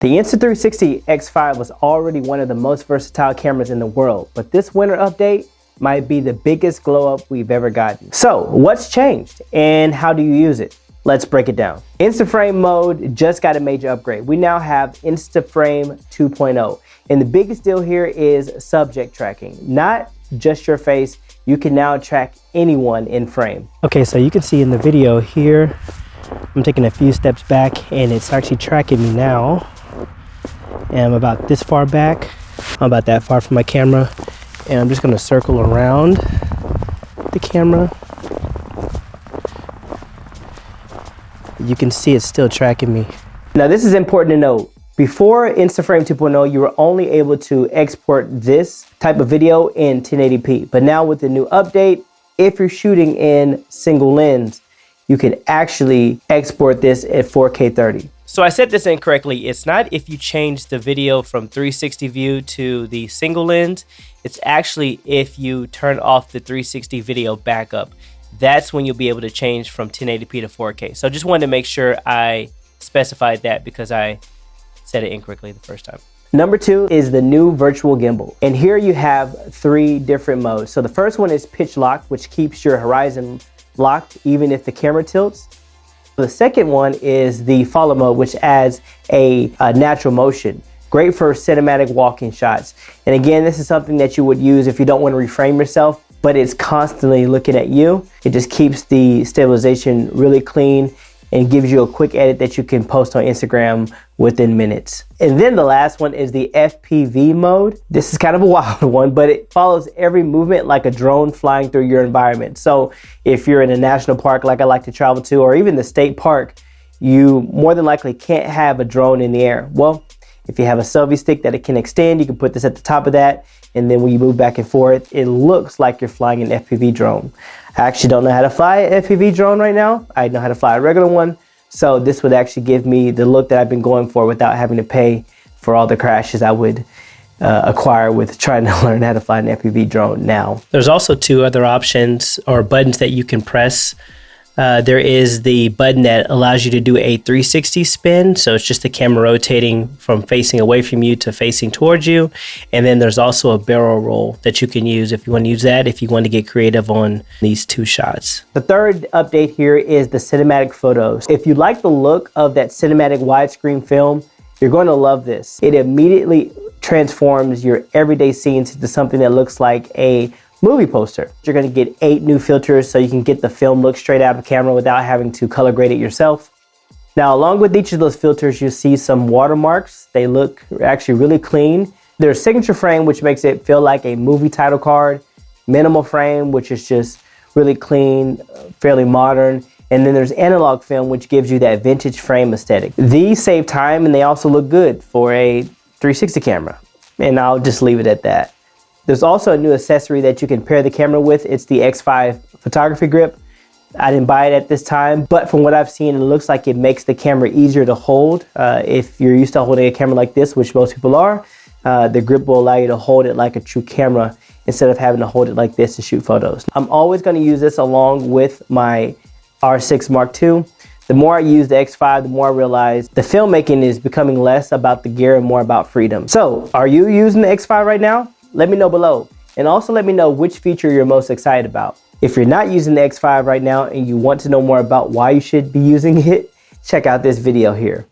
The Insta360 X5 was already one of the most versatile cameras in the world, but this winter update might be the biggest glow up we've ever gotten. So what's changed and how do you use it? Let's break it down. Insta Frame mode just got a major upgrade. We now have Insta Frame 2.0. And the biggest deal here is subject tracking, not just your face. You can now track anyone in frame. Okay, so you can see in the video here, I'm taking a few steps back and it's actually tracking me now. And I'm about this far back. I'm about that far from my camera. And I'm just gonna circle around the camera. You can see it's still tracking me. Now this is important to note. Before Insta Frame 2.0, you were only able to export this type of video in 1080p. But now with the new update, if you're shooting in single lens, you can actually export this at 4K 30. So I said this incorrectly. It's not if you change the video from 360 view to the single lens. It's actually if you turn off the 360 video backup. That's when you'll be able to change from 1080p to 4K. So I just wanted to make sure I specified that because I said it incorrectly the first time. Number 2 is the new Virtual Gimbal. And here you have 3 different modes. So the first one is pitch lock, which keeps your horizon locked even if the camera tilts. The second one is the follow mode, which adds a natural motion. Great for cinematic walking shots. And again, this is something that you would use if you don't want to reframe yourself, but it's constantly looking at you. It just keeps the stabilization really clean and gives you a quick edit that you can post on Instagram within minutes. And then the last one is the FPV mode. This is kind of a wild one, but it follows every movement like a drone flying through your environment. So if you're in a national park like I like to travel to, or even the state park, you more than likely can't have a drone in the air. Well, if you have a selfie stick that it can extend, you can put this at the top of that, and then when you move back and forth, it looks like you're flying an FPV drone. I actually don't know how to fly an FPV drone right now. I know how to fly a regular one. So this would actually give me the look that I've been going for without having to pay for all the crashes I would acquire with trying to learn how to fly an FPV drone now. There's also 2 other options or buttons that you can press. There is the button that allows you to do a 360 spin. So it's just the camera rotating from facing away from you to facing towards you. And then there's also a barrel roll that you can use if you want to use that, if you want to get creative on these 2 shots. The third update here is the cinematic photos. If you like the look of that cinematic widescreen film, you're going to love this. It immediately transforms your everyday scenes into something that looks like a movie poster. You're going to get 8 new filters so you can get the film look straight out of the camera without having to color grade it yourself. Now, along with each of those filters, you'll see some watermarks. They look actually really clean. There's signature frame, which makes it feel like a movie title card. Minimal frame, which is just really clean, fairly modern. And then there's analog film, which gives you that vintage frame aesthetic. These save time and they also look good for a 360 camera. And I'll just leave it at that. There's also a new accessory that you can pair the camera with. It's the X5 photography grip. I didn't buy it at this time, but from what I've seen, it looks like it makes the camera easier to hold. If you're used to holding a camera like this, which most people are, the grip will allow you to hold it like a true camera instead of having to hold it like this to shoot photos. I'm always going to use this along with my R6 Mark II. The more I use the X5, the more I realize the filmmaking is becoming less about the gear and more about freedom. So, are you using the X5 right now? Let me know below, and also let me know which feature you're most excited about. If you're not using the X5 right now and you want to know more about why you should be using it, check out this video here.